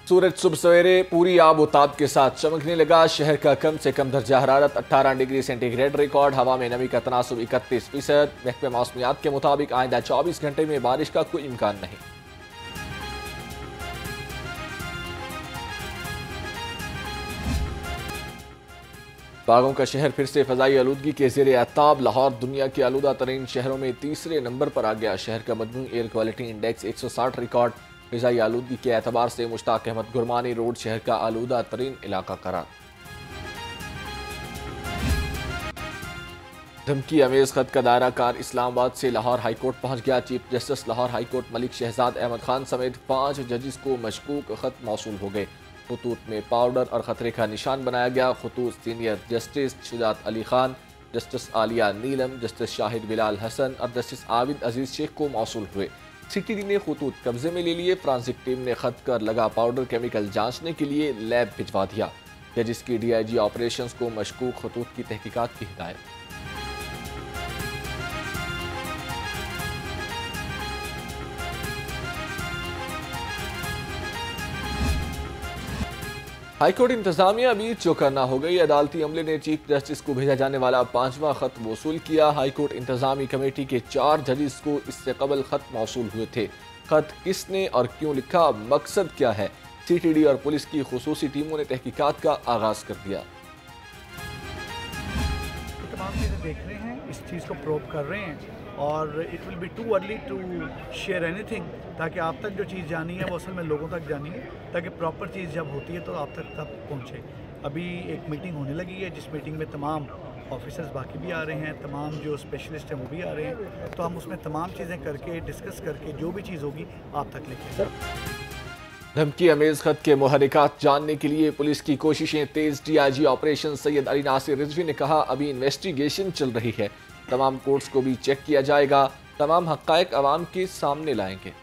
सूरज सुबह सवेरे पूरी आबोताब के साथ चमकने लगा। शहर का कम से कम दर्जा हरारत 18 डिग्री सेंटीग्रेड रिकॉर्ड। हवा में नमी का तनासुब 31%। महकमे मौसमियात के मुताबिक आइंदा 24 घंटे में बारिश का कोई इम्कान नहीं। बागों का शहर फिर से फजाई आलूदगी के ज़ेरे आताब। लाहौर दुनिया के आलूदा तरीन शहरों में तीसरे नंबर पर आ गया। शहर का मजमूई एयर क्वालिटी इंडेक्स 160 रिकॉर्ड। फिजाई आलूदगी के एतबार से मुश्ताक अहमद गुरमानी रोड शहर का आलूदा तरीन इलाका करार। धमकी अमेज खत का दायरा कार इस्लामाबाद से लाहौर हाईकोर्ट पहुंच गया। Chief justice Lahore high court Malik Shahzad Ahmed Khan समेत 5 जजिस को मशकूक खत मौसूल हो गए। खतूत में पाउडर और खतरे का निशान बनाया गया। खतूत senior justice Shujaat Ali Khan, justice Aliya Neelam, justice Shahid Bilal Hasan और जस्टिस आबिद अजीज शेख को मौसूल हुए। सीटीडी ने खतूत कब्जे में ले लिए। फ्रांसिक टीम ने खत कर लगा पाउडर केमिकल जांचने के लिए लैब भिजवा दिया। जजिस की DIG ऑपरेशंस को मशकूक खतूत की तहकीकात की हिदायत। हाईकोर्ट इंतजामिया भी चौकन्ना हो गई। अदालती अमले ने चीफ जस्टिस को भेजा जाने वाला 5वां खत वसूल किया। हाईकोर्ट इंतजामी कमेटी के 4 जजिस को इससे कबल खत मौसूल हुए थे। खत किसने और क्यों लिखा, मकसद क्या है, CTD और पुलिस की खुसूसी टीमों ने तहकीकात का आगाज कर दिया। तमाम चीज़ें देख रहे हैं, इस चीज़ को प्रोब कर रहे हैं और it will be too early to share anything, ताकि आप तक जो चीज़ जानी है वो असल में लोगों तक जानी है, ताकि प्रॉपर चीज़ जब होती है तो आप तक तब पहुँचे। अभी एक मीटिंग होने लगी है जिस मीटिंग में तमाम ऑफिसर्स बाकी भी आ रहे हैं, तमाम जो स्पेशलिस्ट हैं वो भी आ रहे हैं, तो हम उसमें तमाम चीज़ें करके डिस्कस करके जो भी चीज़ होगी आप तक लेके। धमकी अमेज खत के मुहर्रिकात जानने के लिए पुलिस की कोशिशें तेज। DIG ऑपरेशन सैयद अली नासिर रिजवी ने कहा, अभी इन्वेस्टिगेशन चल रही है, तमाम कोर्ट्स को भी चेक किया जाएगा, तमाम हक़ाइक़ अवाम के सामने लाएंगे।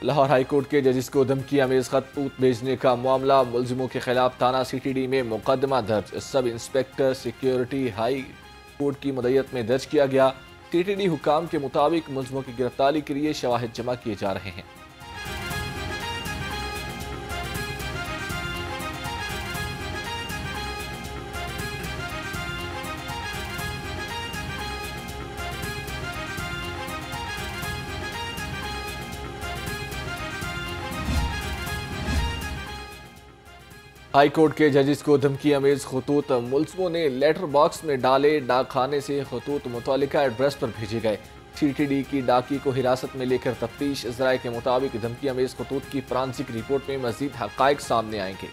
लाहौर हाईकोर्ट के जजिस को धमकी अमेज खत भेजने का मामला। मुलजिमों के खिलाफ थाना CTD में मुकदमा दर्ज। Sub inspector security high court की मुद्दत में दर्ज किया गया। CTD हुकाम के मुताबिक मुलजिमों की गिरफ्तारी के लिए शवाहिद जमा किए जा रहे हैं। हाईकोर्ट के जजिस को धमकी अमेज खतूत मुलजिमों ने लेटर बॉक्स में डाले। डाक खाने से खतूत मुतल्लिका एड्रेस पर भेजे गए। CTD की डाकी को हिरासत में लेकर तफ्तीश। ज़राए के मुताबिक धमकी अमेज खतूत की फ्रांसिक रिपोर्ट में मजीद हक़ाइक़ सामने आएंगे।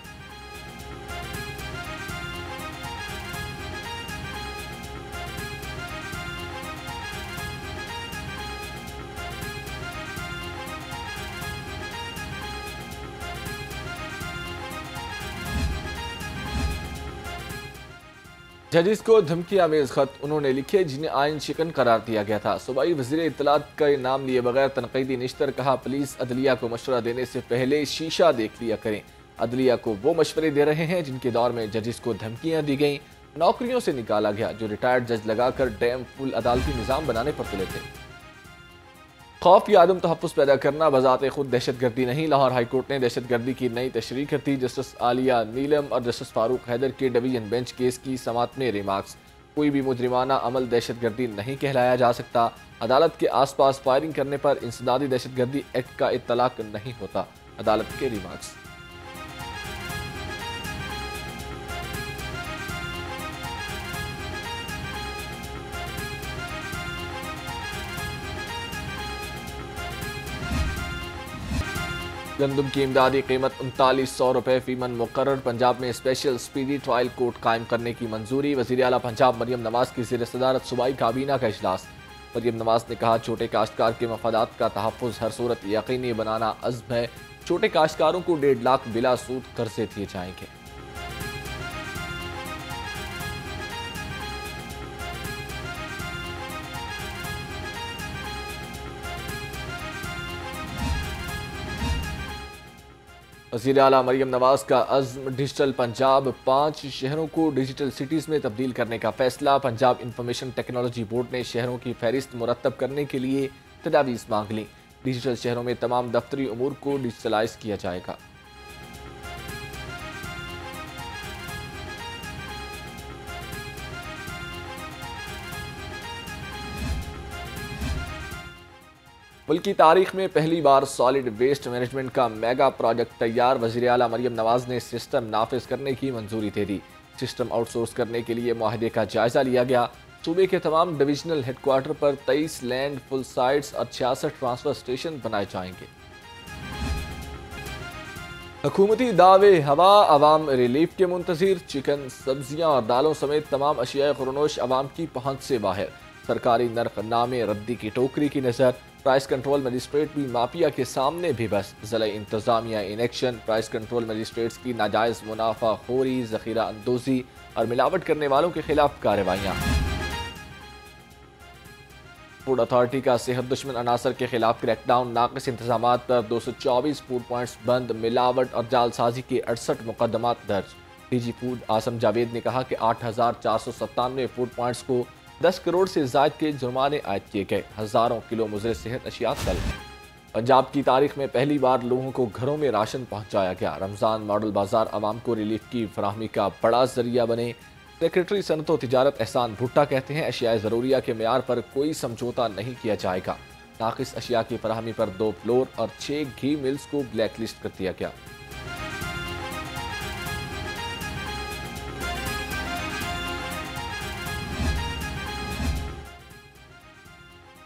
जजिस को धमकी अमेज खत उन्होंने लिखे जिन्हें आइन शिकन करार दिया गया था। सूबाई वज़ीर इत्तलात का नाम लिए बगैर तनकीदी निश्तर। कहा, पुलिस अदलिया को मशवरा देने से पहले शीशा देख लिया करें। अदलिया को वो मशवरे दे रहे हैं जिनके दौर में जजिस को धमकियां दी गईं, नौकरियों से निकाला गया, जो रिटायर्ड जज लगाकर डैम फुल अदालती निज़ाम बनाने पर तुले थे। खौफ या आदम तहफ़्फ़ुज़ पैदा करना बज़ाते खुद दहशतगर्दी नहीं। लाहौर हाईकोर्ट ने दहशतगर्दी की नई तशरीह कर दी। जस्टिस आलिया नीलम और जस्टिस फारूक हैदर के डिवीजन बेंच केस की समाअत में रिमार्क्स। कोई भी मुजरिमाना अमल दहशतगर्दी नहीं कहलाया जा सकता। अदालत के आस पास फायरिंग करने पर इंसदादी दहशतगर्दी एक्ट का इत्तलाक नहीं होता। अदालत के रिमार्क्स। गंदम की इमदादी कीमत 3900 रुपये फीमन मुकर्रर। पंजाब में स्पेशल स्पीडी ट्रायल कोर्ट कायम करने की मंजूरी। वज़ीर आला पंजाब मरियम नवाज की ज़ेर सदारत सूबाई काबीना का इजलास। मरियम नवाज ने कहा, छोटे काश्तकार के मफादात का तहफ़्फ़ुज़ हर सूरत यकीनी बनाना अज़्म है। छोटे काश्तकारों को 1.5 लाख बिला सूद कर्जे दिए जाएंगे। वज़ीर आला मरियम नवाज का अज़्म डिजिटल पंजाब, 5 शहरों को डिजिटल सिटीज़ में तब्दील करने का फैसला। पंजाब इंफॉर्मेशन टेक्नोलॉजी बोर्ड ने शहरों की फहरिस्त मुरतब करने के लिए तजावीज़ मांग ली। डिजिटल शहरों में तमाम दफ्तरी उमूर को डिजिटलाइज किया जाएगा। मुल्क की तारीख में पहली बार सॉलिड वेस्ट मैनेजमेंट का मेगा प्रोजेक्ट तैयार। वज़ीर आला मरियम नवाज ने सिस्टम नाफिज करने की मंजूरी दे दी। सिस्टम आउटसोर्स करने के लिए मुआहदे का जायजा लिया गया। सूबे के तमाम डिविजनल हेडक्वार्टर पर 23 लैंड फुल साइट्स और 66 ट्रांसफर स्टेशन बनाए जाएंगे। हुकूमती दावे हवा, अवाम रिलीफ के मुंतज़िर। चिकन, सब्जियां और दालों समेत तमाम अशिया खुरनोश अवाम की पहुंच से बाहर। सरकारी नर्ख नामे रद्दी की टोकरी की नज़र। प्राइस कंट्रोल मजिस्ट्रेट भी माफिया के सामने भी बस। ज़िला इंतजामिया in action. Price control magistrates की नाजायज़ मुनाफा खोरी, ज़ख़ीरा अंदोज़ी और मिलावट करने वालों के खिलाफ कार्रवाइयाँ। फूड अथॉरिटी का सेहत दुश्मन अनासर के खिलाफ क्रैकडाउन। नाक़िस इंतजामात पर 224 फूड पॉइंट्स बंद। मिलावट और जालसाजी के 68 मुकदमात दर्ज। डीजी फूड आसम जावेद ने कहा कि 8497 फूड पॉइंट्स को 10 करोड़ से ज़ायद के जुर्माने आयद किए गए। हज़ारों किलो मुज़र सेहत अशिया तलब। पंजाब की तारीख में पहली बार लोगों को घरों में राशन पहुँचाया गया। रमज़ान मॉडल बाजार आवाम को रिलीफ की फराहमी का बड़ा जरिया बने। सेक्रेटरी सनत व तिजारत एहसान भुट्टा कहते हैं अशिया ज़रूरिया के मेयार पर कोई समझौता नहीं किया जाएगा। नाक़िस अशिया की फराहमी पर 2 फ्लोर और 6 घी मिल्स को ब्लैक लिस्ट कर दिया गया।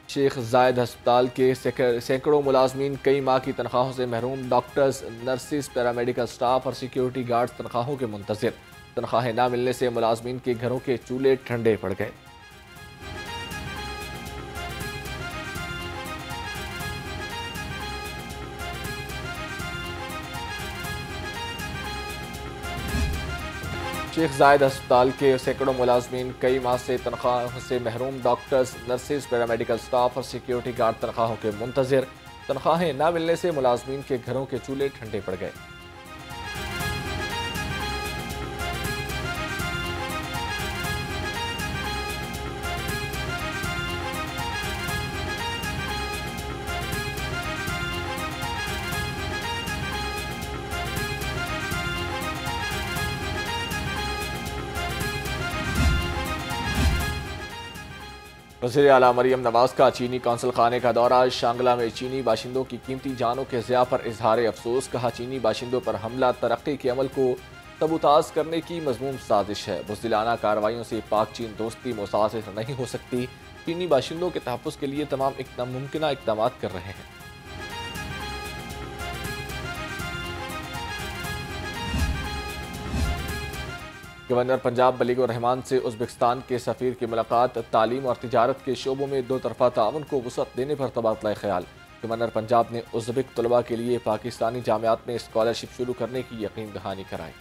शेख जायद हस्पताल के सैकड़ों मुलाजमीन कई माह की तनख्वाहों से महरूम। डॉक्टर्स, नर्सिस, पैरामेडिकल स्टाफ और सिक्योरिटी गार्ड्स तनख्वाहों के मुंतज़िर। तनख्वाहें न मिलने से मुलाजमीन के घरों के चूल्हे ठंडे पड़ गए। शेख जायद अस्पताल के सैकड़ों मुलाजमीन कई माह से तनख्वाहों से महरूम। डॉक्टर्स, नर्सिस, पैरामेडिकल स्टाफ और सिक्योरिटी गार्ड तनख्वाहों के मुंतज़िर। तनख्वाहें न मिलने से मुलाजमीन के घरों के चूल्हे ठंडे पड़ गए। वज़ीर आला मरियम नवाज का चीनी कौंसल खाने का दौरा। शांगला में चीनी बाशिंदों की कीमती जानों के ज़िया पर इजहार अफसोस। कहा चीनी बाशिंदों पर हमला तरक्की के अमल को सबूताज करने की मज़मूम साजिश है। बुज़दिलाना कार्रवाइयों से पाक चीन दोस्ती मुसासिर नहीं हो सकती। चीनी बाशिंदों के तहफ़्फ़ुज़ के लिए तमाम मुमकिन इक़दाम कर रहे हैं। गवर्नर पंजाब बलीगुर रहमान से उज़्बेकिस्तान के सफ़ीर की मुलाकात। तालीम और तिजारत के शोबों में 2 तरफ़ा ताउन को वुसअत देने पर तबादला ख्याल। गवर्नर पंजाब ने उज़्बेक तलबा के लिए पाकिस्तानी जामियात में स्कॉलरशिप शुरू करने की यकीन दहानी कराई।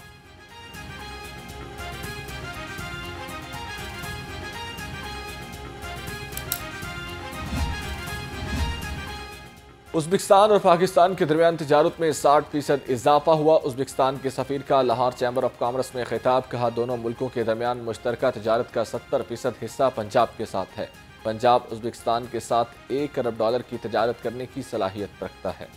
उज़्बेकिस्तान और पाकिस्तान के दरमियान तिजारत में 60% इजाफा हुआ। उज़्बेकिस्तान के सफ़ीर का लाहौर चैम्बर ऑफ कॉमर्स में खिताब। कहा दोनों मुल्कों के दरमियान मुश्तरका तिजारत का 70% हिस्सा पंजाब के साथ है। पंजाब उज़्बेकिस्तान के साथ $1 अरब की तिजारत करने की सलाहियत रखता है।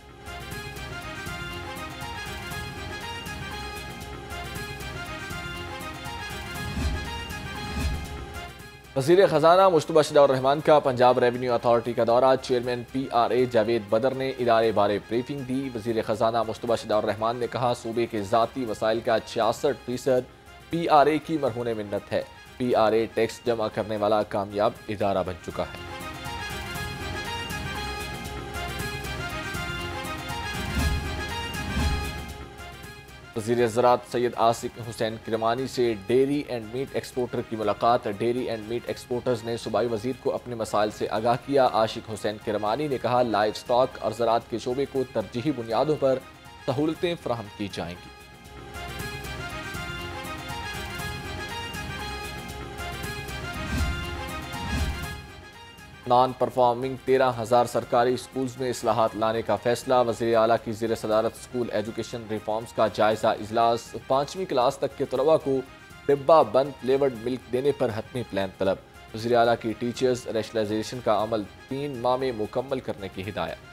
वज़ीर ख़जाना मुश्तबा शदाउर रहमान का पंजाब रेवेन्यू अथॉरिटी का दौरा। चेयरमैन PRA जावेद बदर ने इदारे बारे ब्रीफिंग दी। वज़ीर ख़जाना मुश्तबा शदाउर रहमान ने कहा सूबे के ज़ाती वसाइल का 66% PRA की मरहून मिन्नत है। PRA टैक्स जमा करने वाला कामयाब इदारा बन चुका है। वज़ीर ज़राअत सैयद आसिफ हुसैन किरमानी से डेयरी एंड मीट एक्सपोर्टर की मुलाकात। डेयरी एंड मीट एक्सपोर्टर्स ने सूबाई वज़ीर को अपने मसाइल से आगाह किया। आशिक हुसैन किरमानी ने कहा लाइव स्टॉक और ज़राअत के शोबे को तरजीही बुनियादों पर सहूलतें फराहम की जाएंगी। नॉन परफॉर्मिंग 13,000 सरकारी स्कूल्स में इस्लाहात लाने का फैसला। वज़ीर आला की ज़ेर सदारत स्कूल एजुकेशन रिफॉर्म्स का जायज़ा इजलास। 5वीं क्लास तक के तलबा को डिब्बा बंद फ्लेवर्ड मिल्क देने पर हतमी प्लान तलब। वज़ीर आला की टीचर्स रेशनलाइजेशन का अमल 3 माह में मुकम्मल करने की हिदायत।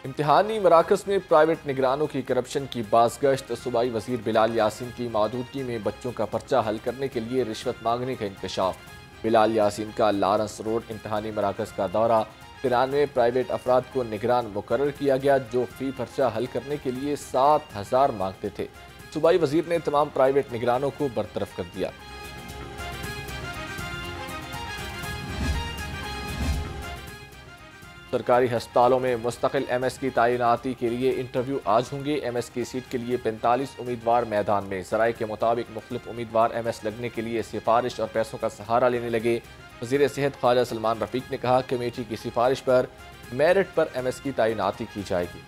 इम्तिहानी मराकज़ में प्राइवेट निगरानों की करप्शन की बाज़गश्त। सूबाई वज़ीर बिलाल यासीन की मौजूदगी में बच्चों का पर्चा हल करने के लिए रिश्वत मांगने का इंकशाफ। बिलाल यासीन का लॉरेंस रोड इम्तिहानी मराकज़ का दौरा। 93 प्राइवेट अफराद को निगरान मुकर्रर किया गया जो फ़ी पर्चा हल करने के लिए 7,000 मांगते थे। सूबाई वज़ीर ने तमाम प्राइवेट निगरानों को बरतरफ कर दिया। सरकारी अस्पतालों में मुस्तकिल MS की तैनाती के लिए इंटरव्यू आज होंगे। MS की सीट के लिए 45 उम्मीदवार मैदान में। ज़राए के मुताबिक मुख्तलिफ उम्मीदवार MS लगने के लिए सिफारिश और पैसों का सहारा लेने लगे। वज़ीर सेहत ख्वाजा सलमान रफ़ीक ने कहा कमेटी की सिफारिश पर मेरिट पर MS की तैनाती की जाएगी।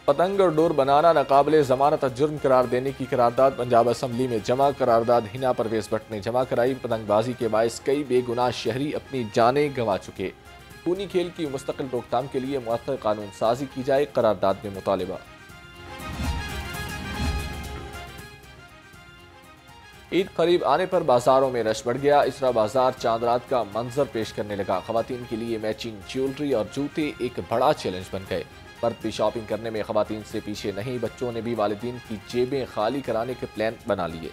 पतंग और डोर बनाना नाकाबिले ज़मानत जुर्म करार देने की करारदाद पंजाब असम्बली में जमा। करारदाद हिना परवेज भट्ट ने जमा कराई। पतंगबाजी के बायस कई बेगुनाह शहरी अपनी जानें गंवा चुके। खूनी खेल की मुस्तकिल रोकथाम के लिए मुअत्तर कानून साजी की जाए, करारदाद में मुतालिबा। ईद करीब आने पर बाजारों में रश बढ़ गया। इसरा बाजार चांद रात का मंजर पेश करने लगा। खवातीन के लिए मैचिंग ज्वेलरी और जूते एक बड़ा चैलेंज बन गए। मर्द भी शॉपिंग करने में खवातीन से पीछे नहीं। बच्चों ने भी वालिदीन की जेबें खाली कराने के प्लान बना लिए।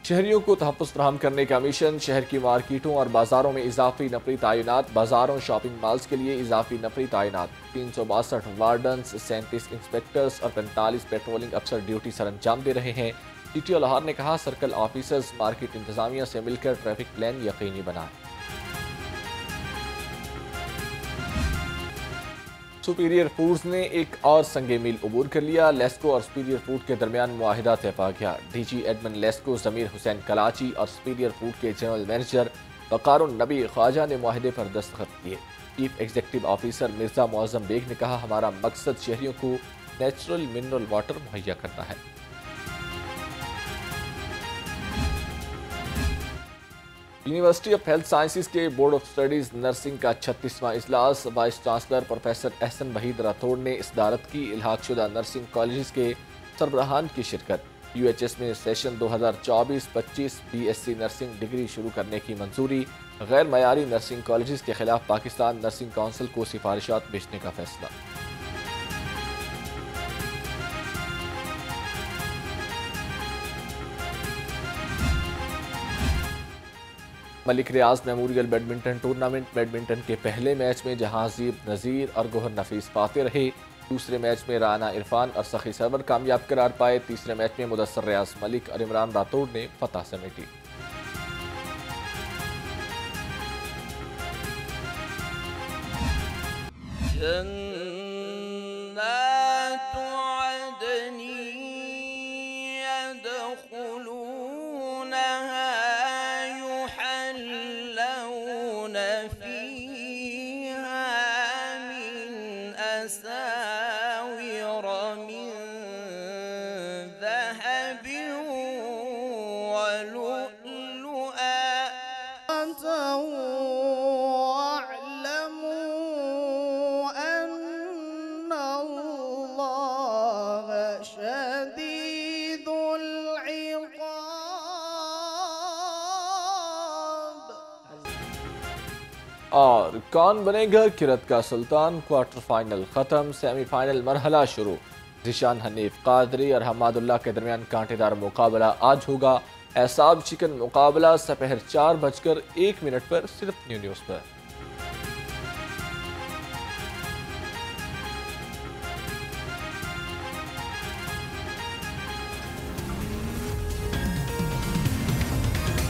शहरियों को तहफ़्फ़ुज़ फराहम करने का मिशन। शहर की मार्केटों और बाजारों में इजाफी नफरी तैनात। बाजारों शॉपिंग मॉल्स के लिए इजाफी नफरी तैनात। 362 वार्डन्स, 37 इंस्पेक्टर्स और 45 पेट्रोलिंग अफसर ड्यूटी सर अंजाम दे रहे हैं। TTO लाहौर ने कहा सर्कल ऑफिसर्स मार्केट इंतजामिया से मिलकर ट्रैफिक प्लान यकीनी बनाएं। सुपीरियर फूड्स ने एक और संगे मील अबूर कर लिया। लेस्को और सुपीरियर फूड के दरमियान मुआहिदा तय पा गया। DG एडमिन लेस्को ज़मीर हुसैन कलाची और सुपीरियर फूड के जनरल मैनेजर वक़ारुन नबी ख्वाजा ने मुआहिदे पर दस्तखत किए। Chief executive officer Mirza Muazzam Baig ने कहा हमारा मकसद शहरियों को नेचुरल मिनरल वाटर मुहैया करना है। यूनिवर्सिटी ऑफ हेल्थ साइंसेज के बोर्ड ऑफ स्टडीज नर्सिंग का 36वां इजलास। Vice chancellor professor Ahsan Waheed Rathore ने इस्दारत की। इल्हाक शुदा नर्सिंग कॉलेज के सरबराहान की शिरकत। UHS में सेशन 2024-25 BSc नर्सिंग डिग्री शुरू करने की मंजूरी। गैर मयारी नर्सिंग कॉलेज के खिलाफ पाकिस्तान नर्सिंग काउंसिल को सिफारिशात भेजने का फैसला। मलिक रियाज मेमोरियल बैडमिंटन टूर्नामेंट। बैडमिंटन के पहले मैच में जहांगीर नज़ीर और गोहर नफीस फाते रहे। दूसरे मैच में राना इरफान और सखी सरवर कामयाब करार पाए। तीसरे मैच में मुदस्सर रियाज मलिक और इमरान राठौड़ ने फतह समेटी। और कौन बनेगा किरत का सुल्तान। क्वार्टर फाइनल खत्म, सेमीफाइनल मरहला शुरू। जिशान हनीफ कादरी और हमादुल्लाह के दरमियान कांटेदार मुकाबला आज होगा। एसाब चिकन मुकाबला दोपहर 4:01 पर सिर्फ न्यू न्यूज़ पर।